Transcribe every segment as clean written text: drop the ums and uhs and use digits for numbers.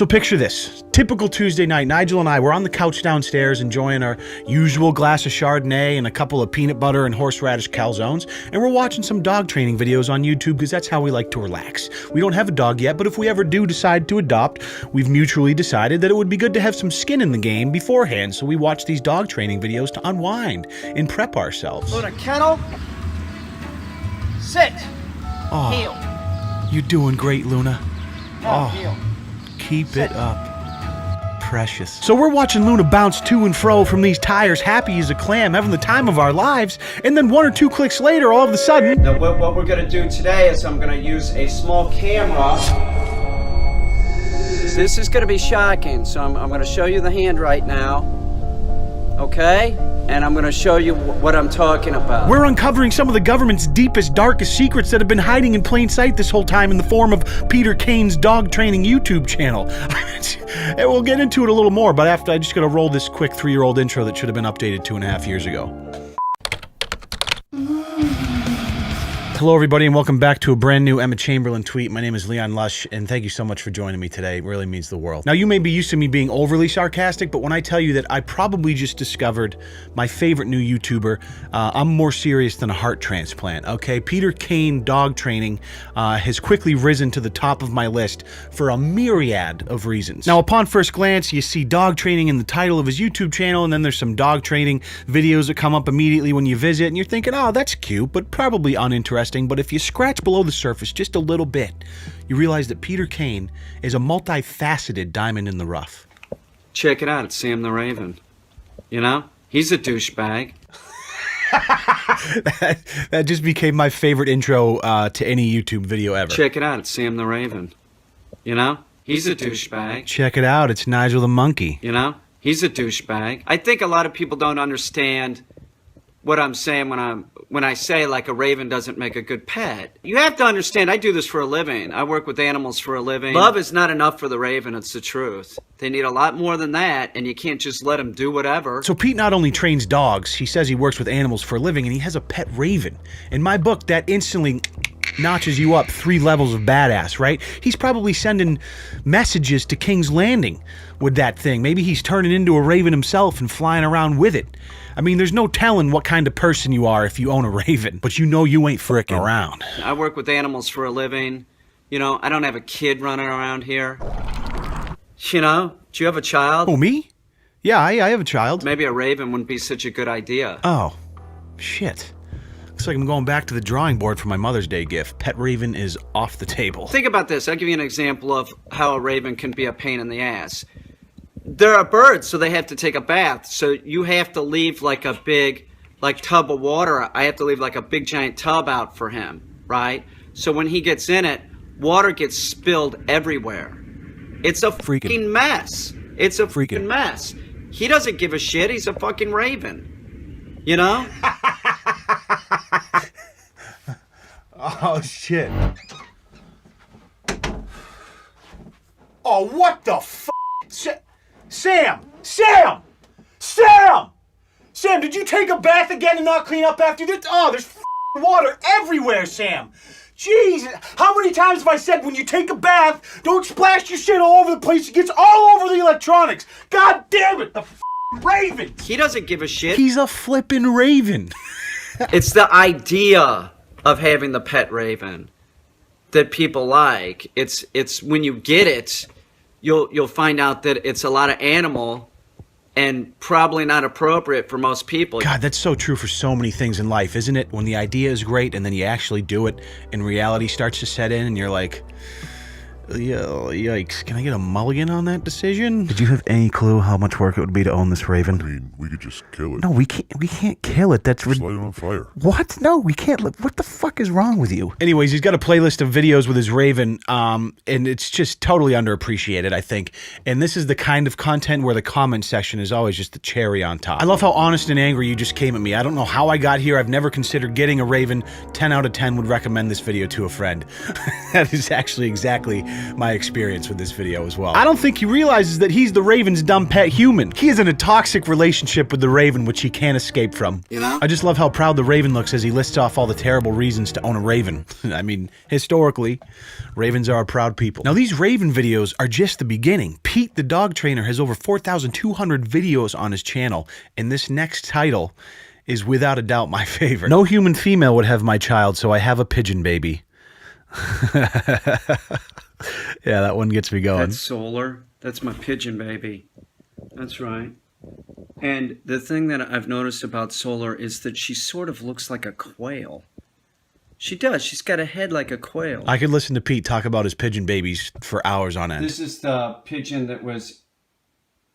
So picture this. Typical Tuesday night, Nigel and I were on the couch downstairs enjoying our usual glass of Chardonnay and a couple of peanut butter and horseradish calzones, and we're watching some dog training videos on YouTube because that's how we like to relax. We don't have a dog yet, but if we ever do decide to adopt, we've mutually decided that it would be good to have some skin in the game beforehand, so we watch these dog training videos to unwind and prep ourselves. Luna, kennel. Sit. Oh, Heel. You're doing great, Luna. No, heel. Keep it up. Precious. So we're watching Luna bounce to and fro from these tires, happy as a clam, having the time of our lives, and then 1 or 2 clicks later, all of a sudden... Now what we're going to do today is I'm going to use a small camera. This is going to be shocking, so I'm going to show you the hand right now, okay? And I'm going to show you what I'm talking about. We're uncovering some of the government's deepest, darkest secrets that have been hiding in plain sight this whole time in the form of Peter Kane's dog training YouTube channel. And we'll get into it a little more, but after I just gotta roll this quick 3-year-old intro that should have been updated 2.5 years ago. Hello everybody and welcome back to a brand new Emma Chamberlain tweet. My name is Leon Lush and thank you so much for joining me today. It really means the world. Now you may be used to me being overly sarcastic, but when I tell you that I probably just discovered my favorite new YouTuber, I'm more serious than a heart transplant, okay? Peter Kane dog training has quickly risen to the top of my list for a myriad of reasons. Now upon first glance you see dog training in the title of his YouTube channel, and then there's some dog training videos that come up immediately when you visit and you're thinking, oh that's cute, but probably uninteresting. But if you scratch below the surface just a little bit, you realize that Peter Kane is a multifaceted diamond in the rough. Check it out, it's Sam the Raven. You know, he's a douchebag. that just became my favorite intro to any YouTube video ever. Check it out, it's Sam the Raven. You know, he's a douchebag. Check it out, it's Nigel the monkey. You know, he's a douchebag. I think a lot of people don't understand what I'm saying when I say like a raven doesn't make a good pet. You have to understand, I do this for a living. I work with animals for a living. Love is not enough for the raven, it's the truth. They need a lot more than that, and you can't just let them do whatever. So Pete not only trains dogs, he says he works with animals for a living, and he has a pet raven. In my book, that instantly notches you up 3 levels of badass, right? He's probably sending messages to King's Landing with that thing. Maybe he's turning into a raven himself and flying around with it. I mean, there's no telling what kind of person you are if you own a raven, but you know you ain't frickin' around. I work with animals for a living. You know, I don't have a kid running around here. You know, do you have a child? Oh, me? Yeah, I have a child. Maybe a raven wouldn't be such a good idea. Oh, shit. Looks like I'm going back to the drawing board for my Mother's Day gift. Pet raven is off the table. Think about this. I'll give you an example of how a raven can be a pain in the ass. There are birds, so they have to take a bath. So you have to leave like a big, tub of water. I have to leave like a big giant tub out for him, right? So when he gets in it, water gets spilled everywhere. It's a freaking mess. It's a freaking mess. He doesn't give a shit. He's a fucking raven. You know? Oh, shit. Oh, what the f***? Sam! Sam, did you take a bath again and not clean up after this? Oh, there's water everywhere, Sam. Jesus, how many times have I said when you take a bath, don't splash your shit all over the place, it gets all over the electronics. God damn it, the raven. He doesn't give a shit. He's a flippin' raven. It's the idea of having the pet raven that people like. It's when you get it, you'll find out that it's a lot of animal and probably not appropriate for most people. God, that's so true for so many things in life, isn't it? When the idea is great and then you actually do it and reality starts to set in and you're like, yikes, can I get a mulligan on that decision? Did you have any clue how much work it would be to own this raven? I mean, we could just kill it. No, we can't kill it. That's light it on fire. What? No, we can't. What the fuck is wrong with you? Anyways, he's got a playlist of videos with his raven, and it's just totally underappreciated, I think. And this is the kind of content where the comment section is always just the cherry on top. I love how honest and angry you just came at me. I don't know how I got here. I've never considered getting a raven. 10 out of 10 would recommend this video to a friend. That is actually exactly my experience with this video as well. I don't think he realizes that he's the raven's dumb pet human. He is in a toxic relationship with the raven which he can't escape from. You know? I just love how proud the raven looks as he lists off all the terrible reasons to own a raven. I mean, historically, ravens are a proud people. Now these raven videos are just the beginning. Pete the dog trainer has over 4,200 videos on his channel, and this next title is without a doubt my favorite. No human female would have my child, so I have a pigeon baby. Yeah, that one gets me going. That's Solar. That's my pigeon baby. That's right. And the thing that I've noticed about Solar is that she sort of looks like a quail. She does. She's got a head like a quail. I could listen to Pete talk about his pigeon babies for hours on end. This is the pigeon that was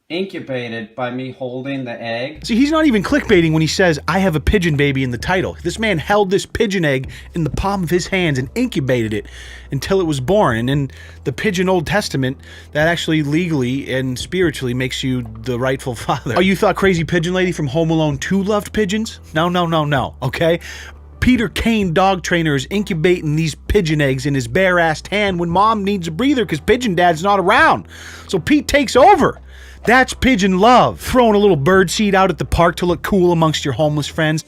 incubated by me holding the egg. See, he's not even clickbaiting when he says, I have a pigeon baby in the title. This man held this pigeon egg in the palm of his hands and incubated it until it was born. And in the pigeon Old Testament, that actually legally and spiritually makes you the rightful father. Oh, you thought Crazy Pigeon Lady from Home Alone 2 loved pigeons? No, no, no, no, okay? Peter Kane dog trainer is incubating these pigeon eggs in his bare-assed hand when mom needs a breather because pigeon dad's not around. So Pete takes over. That's pigeon love. Throwing a little bird seed out at the park to look cool amongst your homeless friends.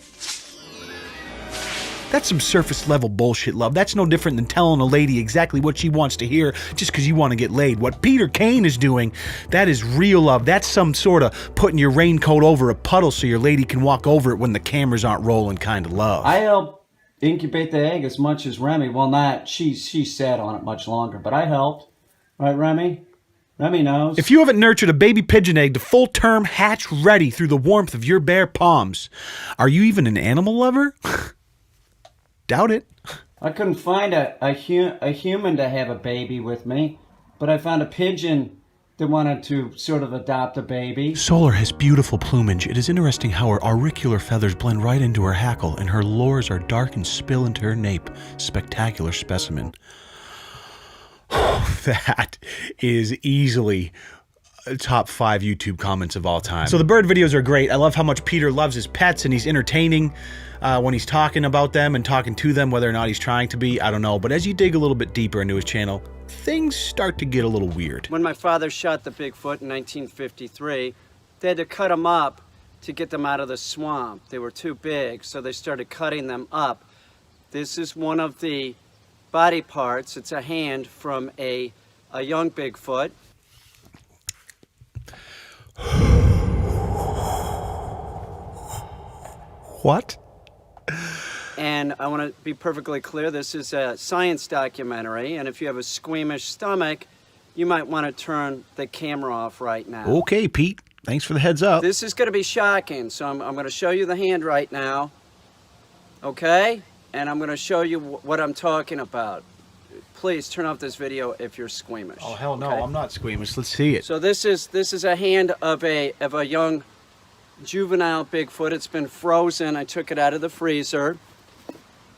That's some surface level bullshit, love. That's no different than telling a lady exactly what she wants to hear just because you want to get laid. What Peter Kane is doing, that is real love. That's some sort of putting your raincoat over a puddle so your lady can walk over it when the cameras aren't rolling kind of love. I helped incubate the egg as much as Remy. Well, not, she sat on it much longer, but I helped. Right, Remy? Remy knows. If you haven't nurtured a baby pigeon egg to full-term hatch ready through the warmth of your bare palms, are you even an animal lover? Doubt it. I couldn't find a human to have a baby with me, but I found a pigeon that wanted to sort of adopt a baby. Solar has beautiful plumage. It is interesting how her auricular feathers blend right into her hackle, and her lores are dark and spill into her nape. Spectacular specimen. That is easily top 5 YouTube comments of all time. So the bird videos are great. I love how much Peter loves his pets and he's entertaining when he's talking about them and talking to them, whether or not he's trying to be, I don't know. But as you dig a little bit deeper into his channel, things start to get a little weird. When my father shot the Bigfoot in 1953, they had to cut them up to get them out of the swamp. They were too big, so they started cutting them up. This is one of the body parts. It's a hand from a young Bigfoot. What? And I want to be perfectly clear, this is a science documentary, and if you have a squeamish stomach, you might want to turn the camera off right now. Okay, Pete. Thanks for the heads up. This is going to be shocking, so I'm going to show you the hand right now, okay? And I'm going to show you what I'm talking about. Please turn off this video if you're squeamish. Oh, hell no, okay? I'm not squeamish. Let's see it. So this is a hand of a young juvenile Bigfoot. It's been frozen. I took it out of the freezer.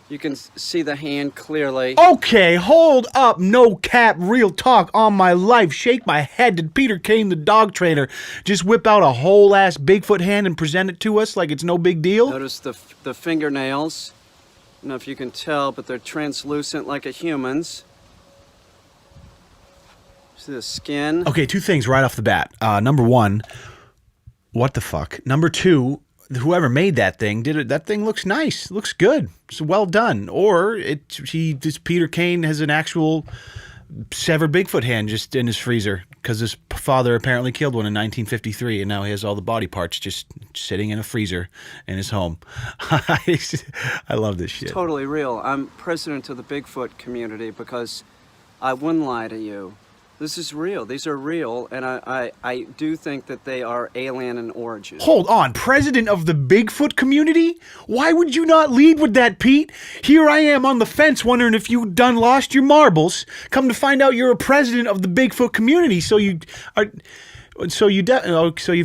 You can see the hand clearly. Okay, hold up. No cap, real talk on my life. Shake my head. Did Peter Kane, the dog trainer, just whip out a whole ass Bigfoot hand and present it to us like it's no big deal? Notice the fingernails. I don't know if you can tell, but they're translucent like a human's. See the skin? Okay, 2 things right off the bat. Number 1, what the fuck? Number 2, whoever made that thing did it. That thing looks nice. Looks good. It's well done. Or this Peter Kane has an actual severed Bigfoot hand just in his freezer because his father apparently killed one in 1953, and now he has all the body parts just sitting in a freezer in his home. I love this shit. It's totally real. I'm president of the Bigfoot community because I wouldn't lie to you. This is real. These are real, and I do think that they are alien in origin. Hold on, president of the Bigfoot community? Why would you not lead with that, Pete? Here I am on the fence wondering if you done lost your marbles. Come to find out you're a president of the Bigfoot community, so you've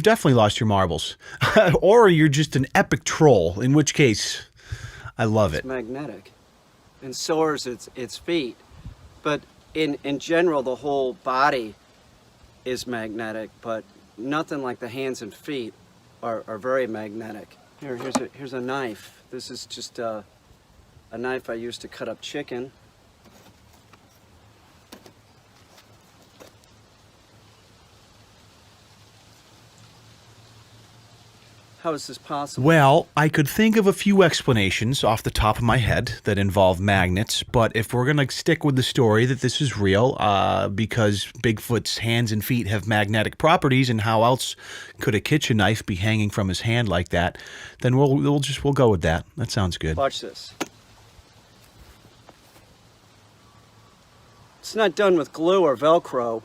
definitely lost your marbles. Or you're just an epic troll, in which case, I love it. It's magnetic, and so is its feet, but in general, the whole body is magnetic, but nothing like the hands and feet are very magnetic. Here's a knife. This is just a knife I used to cut up chicken. How is this possible? Well, I could think of a few explanations off the top of my head that involve magnets, but if we're going to stick with the story that this is real, because Bigfoot's hands and feet have magnetic properties, and how else could a kitchen knife be hanging from his hand like that, then we'll go with that. That sounds good. Watch this. It's not done with glue or Velcro.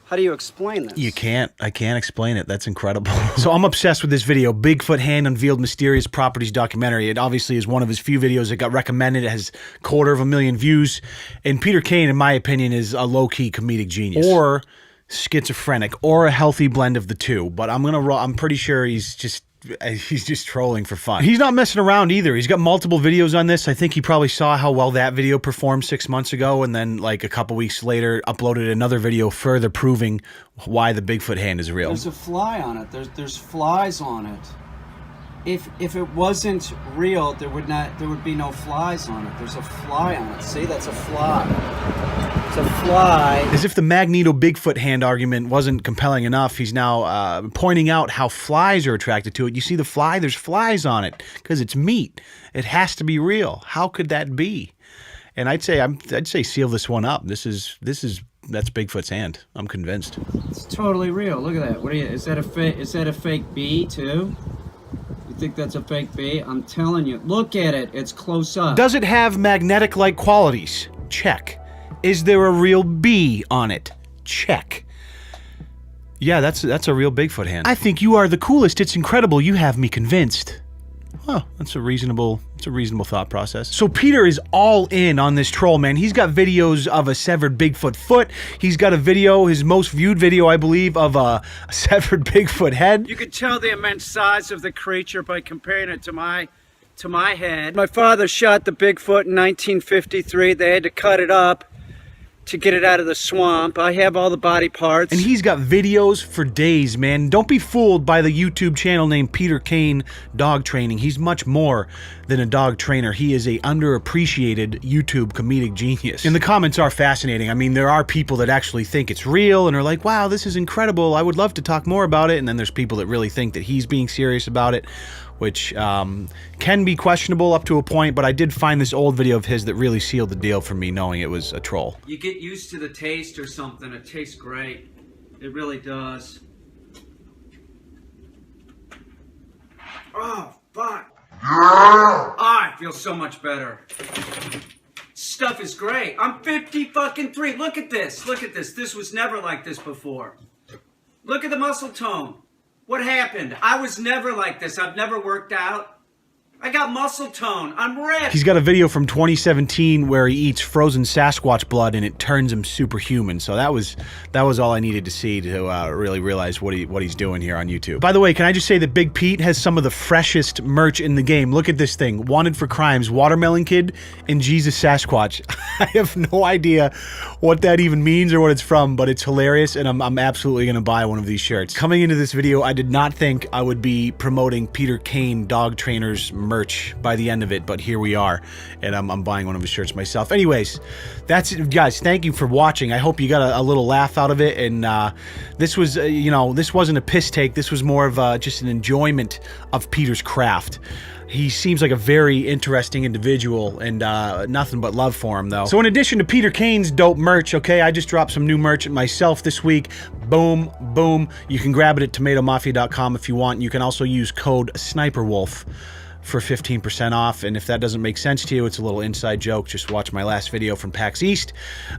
How do you explain this? You can't. I can't explain it. That's incredible. So I'm obsessed with this video, Bigfoot Hand Unveiled Mysterious Properties documentary. It obviously is one of his few videos that got recommended. It has 250,000 views. And Peter Kane, in my opinion, is a low-key comedic genius. Or schizophrenic, or a healthy blend of the two. But I'm pretty sure he's just trolling for fun. He's not messing around either. He's got multiple videos on this. I think he probably saw how well that video performed 6 months ago, and then like a couple weeks later uploaded another video further proving why the Bigfoot hand is real. There's a fly on it. There's flies on it. If it wasn't real, there would be no flies on it. There's a fly on it. See, that's a fly. It's a fly. As if the Magneto Bigfoot hand argument wasn't compelling enough, he's now pointing out how flies are attracted to it. You see the fly? There's flies on it because it's meat. It has to be real. How could that be? And I'd say seal this one up. That's Bigfoot's hand. I'm convinced. It's totally real. Look at that. What is that a fake bee too? You think that's a fake bee? I'm telling you. Look at it. It's close up. Does it have magnetic-like qualities? Check. Is there a real bee on it? Check. Yeah, that's a real Bigfoot hand. I think you are the coolest. It's incredible. You have me convinced. Huh, that's a reasonable thought process. So Peter is all in on this troll, man. He's got videos of a severed Bigfoot foot. He's got a video, his most viewed video, I believe, of a severed Bigfoot head. You could tell the immense size of the creature by comparing it to my head. My father shot the Bigfoot in 1953. They had to cut it up to get it out of the swamp. I have all the body parts. And he's got videos for days, man. Don't be fooled by the YouTube channel named Peter Kane Dog Training. He's much more than a dog trainer. He is a underappreciated YouTube comedic genius. And the comments are fascinating. I mean, there are people that actually think it's real and are like, wow, this is incredible. I would love to talk more about it. And then there's people that really think that he's being serious about it, which can be questionable up to a point, but I did find this old video of his that really sealed the deal for me, knowing it was a troll. You get used to the taste or something. It tastes great. It really does. Oh, fuck. Oh, I feel so much better. Stuff is great. I'm 53. Look at this. Look at this. This was never like this before. Look at the muscle tone. What happened? I was never like this. I've never worked out. I got muscle tone. I'm ripped. He's got a video from 2017 where he eats frozen Sasquatch blood and it turns him superhuman. So that was all I needed to see to really realize what he's doing here on YouTube. By the way, can I just say that Big Pete has some of the freshest merch in the game. Look at this thing. Wanted for Crimes, Watermelon Kid, and Jesus Sasquatch. I have no idea what that even means or what it's from, but it's hilarious, and I'm absolutely going to buy one of these shirts. Coming into this video, I did not think I would be promoting Peter Kane Dog Trainer's merch by the end of it, but here we are, and I'm buying one of his shirts myself. Anyways, that's it, guys. Thank you for watching. I hope you got a little laugh out of it, and this was, this wasn't a piss take. This was more of just an enjoyment of Peter's craft. He seems like a very interesting individual, and nothing but love for him, though. So in addition to Peter Kane's dope merch, okay, I just dropped some new merch myself this week. Boom, boom. You can grab it at tomatomafia.com if you want. You can also use code SNIPERWOLF for 15% off, and if that doesn't make sense to you, it's a little inside joke. Just watch my last video from PAX East.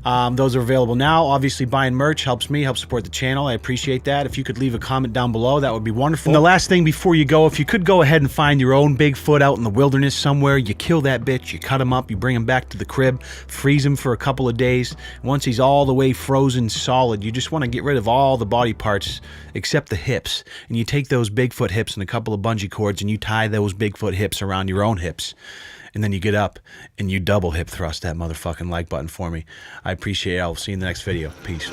Those are available now. Obviously, buying merch helps me, helps support the channel. I appreciate that. If you could leave a comment down below, that would be wonderful. And the last thing before you go, if you could go ahead and find your own Bigfoot out in the wilderness somewhere, you kill that bitch, you cut him up, you bring him back to the crib, freeze him for a couple of days. Once he's all the way frozen solid, you just want to get rid of all the body parts except the hips, and you take those Bigfoot hips and a couple of bungee cords and you tie those Bigfoot hips around your own hips, and then you get up and you double hip thrust that motherfucking like button for me. I appreciate it. I'll see you in the next video. Peace.